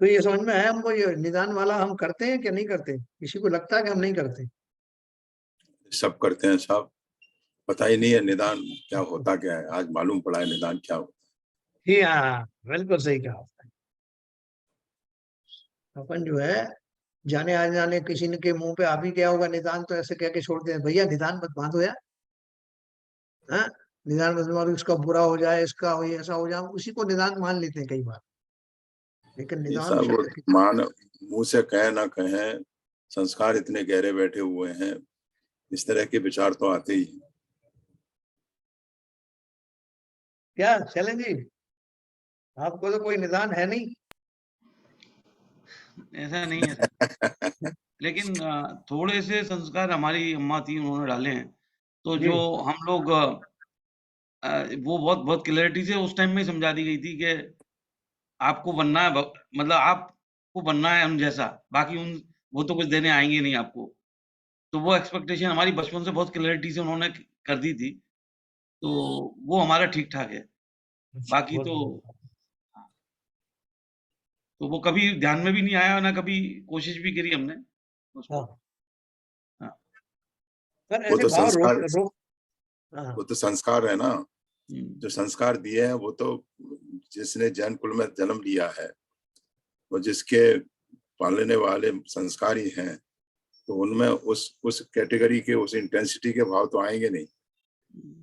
तो ये समझ में आया हमको, ये निदान वाला हम करते हैं कि नहीं करते? किसी को लगता है कि हम नहीं करते? सब करते हैं साहब। पता ही नहीं है निदान क्या होता क्या है, आज मालूम पड़ा है निदान क्या होता जी हाँ, बिल्कुल सही कहा आपने। अपन जो है जाने आ जाने किसी ने के मुंह पे आ भी गया होगा निदान, तो ऐसे कह के छोड़ते हैं, भैया निदान मत बांधो यार, हाँ, निदान मत बांधो, इसका बुरा हो जाए, इसका हो ऐसा हो जाए, उसी को निदान मान लेते हैं कई बार। लेकिन है। ये निदान सब शब्द की मान मुंह से कहे ना कहे, संस्कार इतने गहरे बैठे हुए हैं, इस तरह के विचार तो आते ही हैं। क्या शैलेंद्र जी, आपको तो कोई निदान है नहीं? ऐसा नहीं है सर। लेकिन थोड़े से संस्कार हमारी अम्मा थी, उन्होंने डाले हैं। तो जी जो हम लोग वो बहुत बहुत क्लैरिटी से उस टाइम में समझा दी गई थी कि आपको बनना है मतलब आपको बनना है हम जैसा, बाकी वो तो कुछ देने आएँगे नहीं आपको। तो वो एक्सपेक्टेशन हमारी बचपन से बहुत क्लैरिटी से उन्होंने कर दी थी। तो वो हमारा ठीक-ठाक है। बाकी बहुत तो बढ़िया। तो वो कभी ध्यान में भी नहीं आया, ना कभी कोशिश भी करी हमने उसको। हाँ, हाँ। पर वो ऐसे तो भाव रोक संस्कार, रोक हाँ वो तो संस्कार है ना, हुँ। जो संस्कार दिए हैं वो तो जिसने जैन कुल में जन्म लिया है और जिसके पालने वाले संस्कारी हैं, तो उनमें उस कैटेगरी के, उस इंटेंसिटी के भाव तो आएंगे नहीं।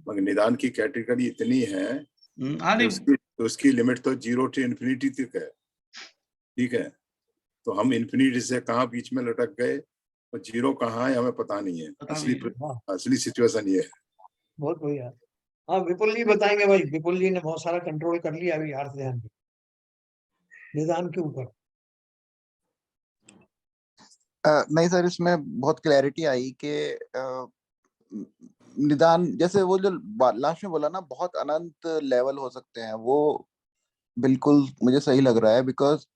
मगर निदान की कैटेगरी इतनी है हाँ, कि नहीं उसकी लिमिट तो 0 to इन्फिनिटी तक है। ठीक है, तो हम इन्फिनिटी से कहाँ बीच में लटक गए और 0 कहाँ है हमें पता नहीं है। पता नहीं है। हाँ, असली सिचुएशन ये है। बहुत बढ़िया। हाँ, विपुल जी बताएंगे भाई, विपुल जी ने बहुत सारा कंट्रोल कर लिया अभी अर्थ ध्यान पे, निदान के ऊपर। नहीं सर, इसमें बहुत क्लैरिटी आई कि निदान जैसे वो जो लास्ट में बोला ना, बहुत अनंत लेवल हो सकते हैं, वो बिल्कुल मुझे सही लग रहा है। बिकॉज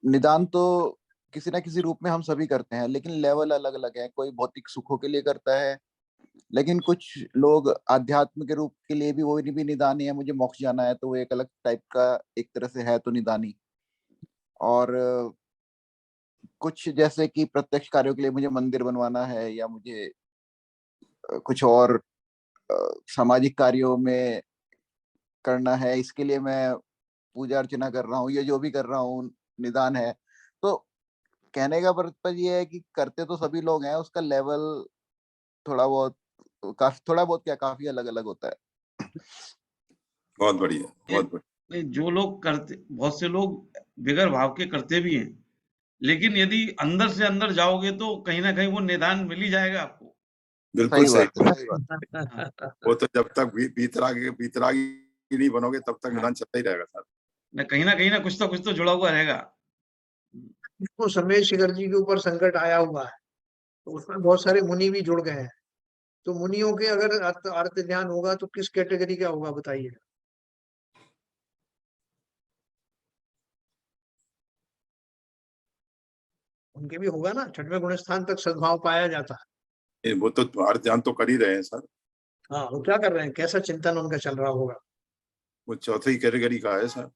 निदान तो किसी ना किसी रूप में हम सभी करते हैं, लेकिन लेवल अलग अलग है। कोई भौतिक सुखों के लिए करता है, लेकिन कुछ लोग आध्यात्म के रूप के लिए भी वो भी निदानी है। मुझे मोक्ष जाना है तो वो एक अलग टाइप का एक तरह से है तो निदानी। और कुछ जैसे कि प्रत्यक्ष कार्यों के लिए मुझे मंदिर बनवाना है, या मुझे कुछ और सामाजिक कार्यों में करना है, इसके लिए मैं पूजा अर्चना कर रहा हूँ, ये जो भी कर रहा हूँ निदान है। तो कहने का तात्पर्य ये है कि करते तो सभी लोग हैं, उसका लेवल थोड़ा बहुत क्या काफी अलग अलग होता है। बहुत बढ़िया, बहुत बढ़िया। नहीं, जो लोग करते, बहुत से लोग बगैर भाव के करते भी हैं, लेकिन यदि अंदर से अंदर जाओगे तो कहीं न कहीं वो निदान मिल ही जाएगा आपको। बिल्कुल सही सही। बात है, सही बात। हाँ, वो तो जब तक बीतरागी नहीं बनोगे तब तक हाँ, निदान चलता ही रहेगा सर। न कहीं न कुछ तो जुड़ा हुआ रहेगा। इसको समय शिखर जी के ऊपर संकट आया हुआ है, तो उसमें बहुत सारे मुनि भी जुड़ गए हैं। तो मुनियों के अगर अर्थ अर्थ ध्यान होगा तो किस कैटेगरी का होगा बताइए? उनके भी होगा ना, छठवें गुण स्थान तक सद्भाव पाया जाता है। वो तो अर्थ ध्यान तो कर ही रहे हैं सर। हाँ, वो क्या कर रहे हैं, कैसा चिंतन उनका चल रहा होगा? वो चौथी कैटेगरी का है सर।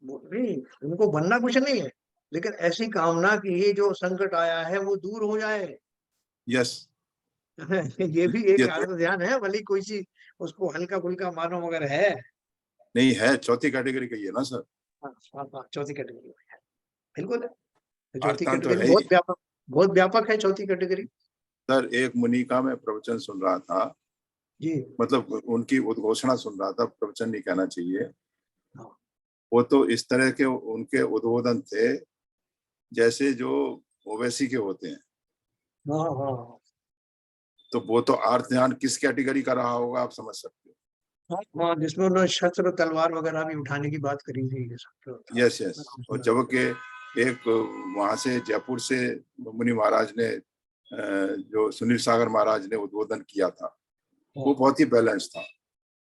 नहीं, उनको बनना कुछ नहीं है, लेकिन ऐसी कामना कि ये जो संकट आया है वो दूर हो जाए। यस। ये भी ये एक तो अर्थ ध्यान है, भले कोई सी उसको हल्का फुल्का मानो मगर है। नहीं है, चौथी कैटेगरी का ही है ना सर। हाँ, हाँ, हाँ, चौथी कैटेगरी में है, बिल्कुल है। तो अर्थ चौथी ध्यान तो कैटेगरी है ही। बहुत व्यापक है चौथी कैटेगरी। सर एक मुनि का मैं प्रवचन सुन रहा था, जी मतलब उनकी उद्घोषणा सुन रहा था, प्रवचन नहीं कहना चाहिए। हाँ, वो तो इस तरह के उनके उद्बोधन थे जैसे जो ओवैसी के होते हैं। हाँ, हाँ, तो वो तो अर्थ ध्यान किस कैटेगरी का रहा होगा आप समझ सकते हो। हाँ, हाँ, जिसमें उन्होंने शस्त्र तलवार वगैरह भी उठाने की बात करी थी, ये सब तो था। Yes yes. और जब के एक वहां से जयपुर से मुनि महाराज ने जो सुनील सागर महाराज ने उद्बोधन किया था, वो बहुत ही बैलेंस था।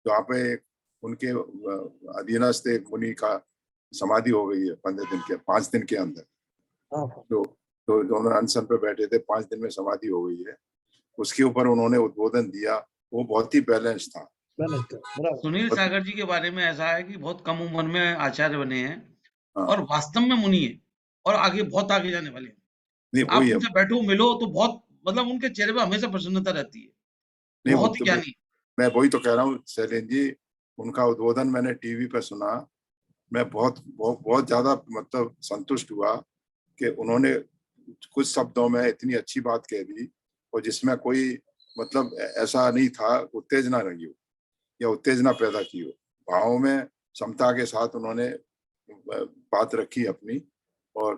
जहाँ पे उनके अधीनस्थ एक मुनि का समाधि हो गई है 5 दिन के अंदर। हाँ, हाँ, तो दोनों अनशन पे बैठे थे, 5 दिन में समाधि हो गई है। उसके ऊपर उन्होंने उद्बोधन दिया, वो बहुत ही बैलेंस था। बराबर। सुनील सागर जी के बारे में ऐसा है कि बहुत कम उम्र में आचार्य बने हैं हाँ, और वास्तव में मुनि हैं और आगे बहुत आगे जाने वाले हैं। नहीं आप वही है। उनसे बैठो, मिलो तो बहुत मतलब उनके चेहरे पे हमेशा प्रसन्नता रहती है। नहीं, वो बहुत ही तो ज्ञानी। मैं वही तो कह रहा हूँ शैलेंद्र जी, उनका उद्बोधन मैंने टीवी पे सुना, मैं बहुत बहुत बहुत ज्यादा मतलब संतुष्ट हुआ कि उन्होंने कुछ शब्दों में इतनी अच्छी बात कह दी और जिसमें कोई मतलब ऐसा नहीं था उत्तेजना रही हो या उत्तेजना पैदा की हो। भावों में क्षमता के साथ उन्होंने बात रखी अपनी, और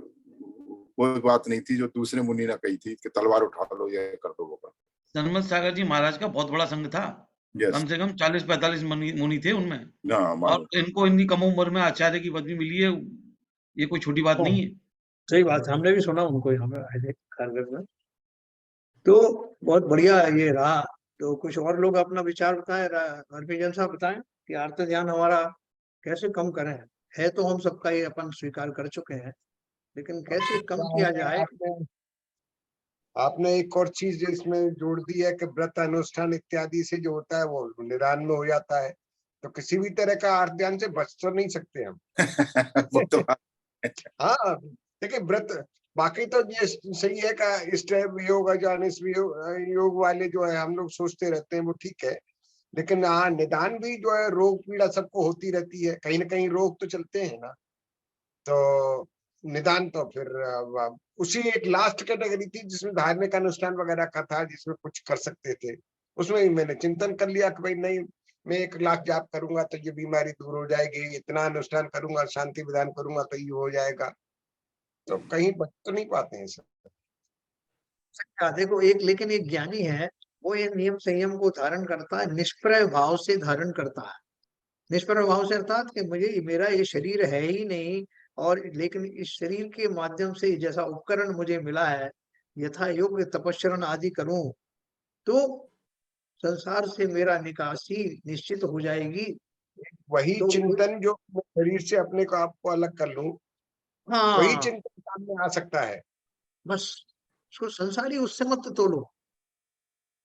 कोई बात नहीं थी जो दूसरे मुनि ने कही थी कि तलवार उठा लो, ये कर दो, वो कर दो। सनमत सागर जी महाराज का बहुत बड़ा संघ था। यस, कम से कम 40-45 मुनि थे उनमें, ना और मालूम। इनको इतनी कम उम्र में आचार्य की पदवी मिली है, ये कोई छोटी बात नहीं है। सही बात है, हमने भी सुना उनको हमें खारगर में। तो बहुत बढ़िया ये रहा। तो कुछ और लोग अपना विचार बताएं, हरभजन साहब बताएं कि आर्त ध्यान हमारा कैसे कम करें। है तो हम सबका ये अपन स्वीकार कर चुके हैं, लेकिन कैसे कम किया जाए। आपने आपने एक और चीज इसमें जोड़ दी है कि व्रत अनुष्ठान इत्यादि से जो होता है वो निदान में हो जाता है, तो किसी भी तरह का आर्त ध्यान से बच तो नहीं सकते हम। वो तो हाँ, देखिए व्रत बाकी तो ये सही है का स्टेप योग योग वाले जो है हम लोग सोचते रहते हैं वो ठीक है, लेकिन हाँ निदान भी जो है, रोग पीड़ा सबको होती रहती है, कहीं ना कहीं रोग तो चलते हैं ना। तो निदान तो फिर उसी एक लास्ट कैटेगरी थी जिसमें धार्मिक अनुष्ठान वगैरह का था, जिसमें कुछ कर सकते थे। उसमें भी मैंने चिंतन कर लिया कि भाई नहीं, मैं 1 लाख जाप करूंगा तो ये बीमारी दूर हो जाएगी, इतना अनुष्ठान करूंगा, शांति विधान करूंगा तो ये हो जाएगा। तो कहीं बच तो नहीं पाते हैं सब। देखो एक, लेकिन एक ज्ञानी है, वो ये नियम संयम को धारण करता है, निष्प्रय भाव से धारण करता है। निष्प्रय भाव से अर्थात कि मुझे मेरा ये शरीर है ही नहीं, और लेकिन इस शरीर के माध्यम से जैसा उपकरण मुझे मिला है, यथा योग्य तपस्चरण आदि करूं तो संसार से मेरा निकासी निश्चित हो जाएगी। वही तो चिंतन जो मैं शरीर से अपने को आपको अलग कर लूं, वही हाँ, चिंतन सामने आ सकता है। बस उसको संसारी उससे मत तोलो।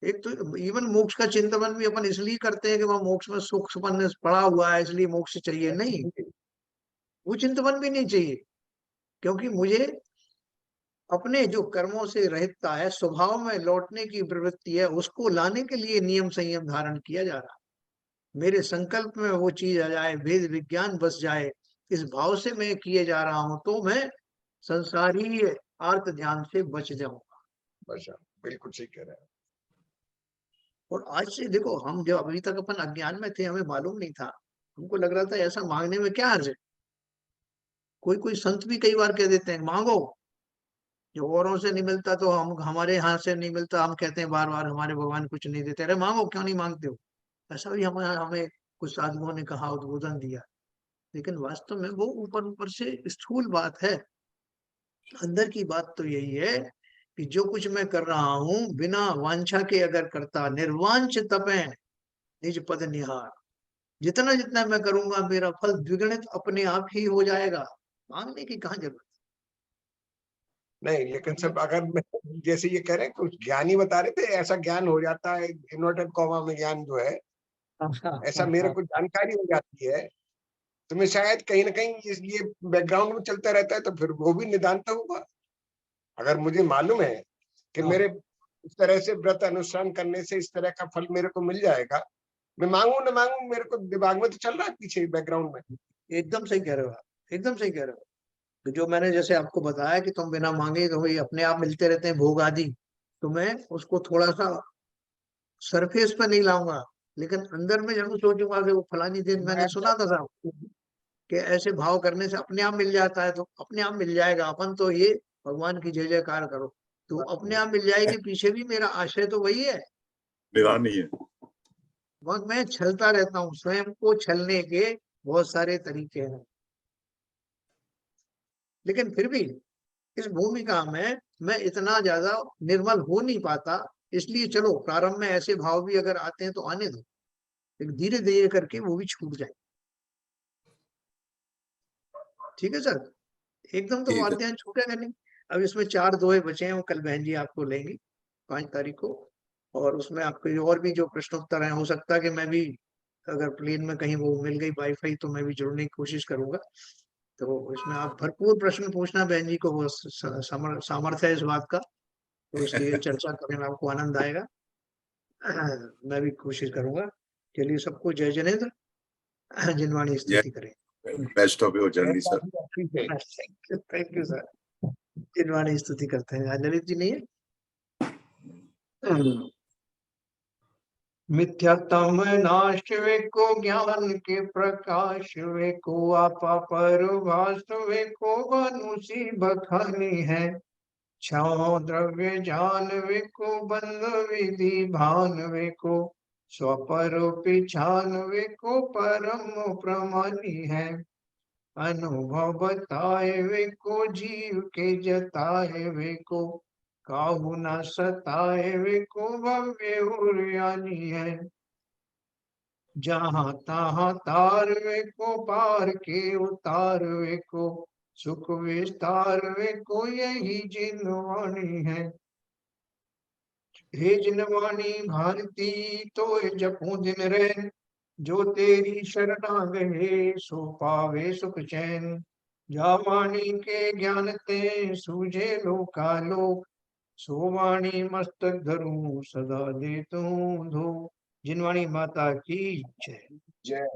एक तो इवन मोक्ष का चिंतन भी अपन इसलिए करते हैं कि वह मोक्ष में सुख सुपन पड़ा हुआ है, इसलिए मोक्ष चाहिए, नहीं, वो चिंतन भी नहीं चाहिए। क्योंकि मुझे अपने जो कर्मों से रहितता है, स्वभाव में लौटने की प्रवृत्ति है, उसको लाने के लिए नियम संयम धारण किया जा रहा है। मेरे संकल्प में वो चीज आ जाए, वेद विज्ञान बस जाए, इस भाव से मैं किए जा रहा हूं, तो मैं संसारी आर्त ध्यान से बच जाऊंगा। बस बिल्कुल सही कह रहे हैं। और आज से देखो, हम जब अभी तक अपन अज्ञान में थे, हमें मालूम नहीं था, हमको लग रहा था ऐसा मांगने में क्या हर्ज है। कोई कोई संत भी कई बार कह देते हैं मांगो, जो औरों से नहीं मिलता तो हम, हमारे यहाँ से नहीं मिलता, हम कहते हैं बार बार हमारे भगवान कुछ नहीं देते, अरे मांगो, क्यों नहीं मांगते हो। ऐसा भी हमें हमें कुछ साधुओं ने कहा, उद्बोधन दिया। लेकिन वास्तव में वो ऊपर ऊपर से स्थूल बात है। अंदर की बात तो यही है कि जो कुछ मैं कर रहा हूं, बिना वांछा के अगर करता, निर्वांछ तपे निज पद निहार, जितना जितना मैं करूंगा मेरा फल द्विगुणित अपने आप ही हो जाएगा। मांगने की कहाँ जरूरत नहीं, लेकिन सब अगर जैसे ये कह रहे हैं, कुछ ज्ञानी बता रहे थे ऐसा ज्ञान हो जाता है, इन्वर्टेड कॉमा में ज्ञान जो है, ऐसा मेरे है। को जानकारी हो जाती है, तो मैं शायद कहीं ना कहीं ये बैकग्राउंड में चलता रहता है, तो फिर वो भी निदान तो होगा। अगर मुझे मालूम है कि हाँ, मेरे इस तरह से व्रत अनुष्ठान करने से इस तरह का फल मेरे को मिल जाएगा, मैं मांगू ना मांगू, मेरे को दिमाग में तो चल रहा है पीछे बैकग्राउंड में। एकदम सही कह रहे हो आप, एकदम सही कह रहे हो। तो जो मैंने जैसे आपको बताया कि तुम बिना मांगे तो वही अपने आप मिलते रहते हैं भोग आदि, तो मैं उसको थोड़ा सा सरफेस पे नहीं लाऊंगा, लेकिन अंदर में जरूर सोचूंगा कि वो फलानी दिन मैंने मैं सुना था साहब कि ऐसे भाव करने से अपने आप मिल जाता है, तो अपने आप मिल जाएगा। अपन तो ये भगवान की जय जयकार करो, तो अपने आप मिल जाएगी। पीछे भी मेरा आशय तो वही है। निदान नहीं है। वह मैं छलता रहता हूँ, स्वयं को छलने के बहुत सारे तरीके हैं, लेकिन फिर भी इस भूमिका में मैं इतना ज्यादा निर्मल हो नहीं पाता। इसलिए चलो प्रारंभ में ऐसे भाव भी अगर आते हैं तो आने दो, लेकिन धीरे धीरे करके वो भी छूट जाए। ठीक है सर, एकदम तो ठीक है। वार्ताएं छूटेगा नहीं। अब इसमें 4 दोहे बचे हैं, वो कल बहन जी आपको लेंगी 5 तारीख को। और उसमें आपके और भी जो प्रश्नोत्तर हैं, हो सकता है कि मैं भी अगर प्लेन में कहीं वो मिल गई वाईफाई तो मैं भी जुड़ने की कोशिश करूंगा। तो इसमें आप भरपूर प्रश्न पूछना, बहन जी को वो सामर्थ्य है इस बात का, तो इसलिए चर्चा करने में आपको आनंद आएगा। मैं भी कोशिश करूंगा। चलिए सबको जय जनेन्द्र। जिनवाणी स्तुति करें। Best of your journey sir. Thank you sir. जिनवाणी स्तुति करते हैं। आज ललित जी नहीं है। मिथ्यात्म नाश वे को ज्ञान के प्रकाश वे को आपा परभास वे को मनुषी बखानी है। छाओ द्रव्य जान वे को बंध विधि भान वे को स्वपरोपी छान वे को परम प्रमाणी है। अनुभव बताए वे को जीव के जताए वे को काहू न सताए वे को भव्य उर्यानी है। जहाँ तहाँ तार वे को पार के उतार वे को सुख विस्तार वे को यही जिनवाणी है। हे जिनवाणी भारती तो जपू दिन रैन जो तेरी शरणा गए सो पावे सुख चैन। जा वाणी के ज्ञान ते सूझे लोकालोक सो वाणी मस्तक धरूं सदा दे तू धो। जिनवाणी माता की जय। जय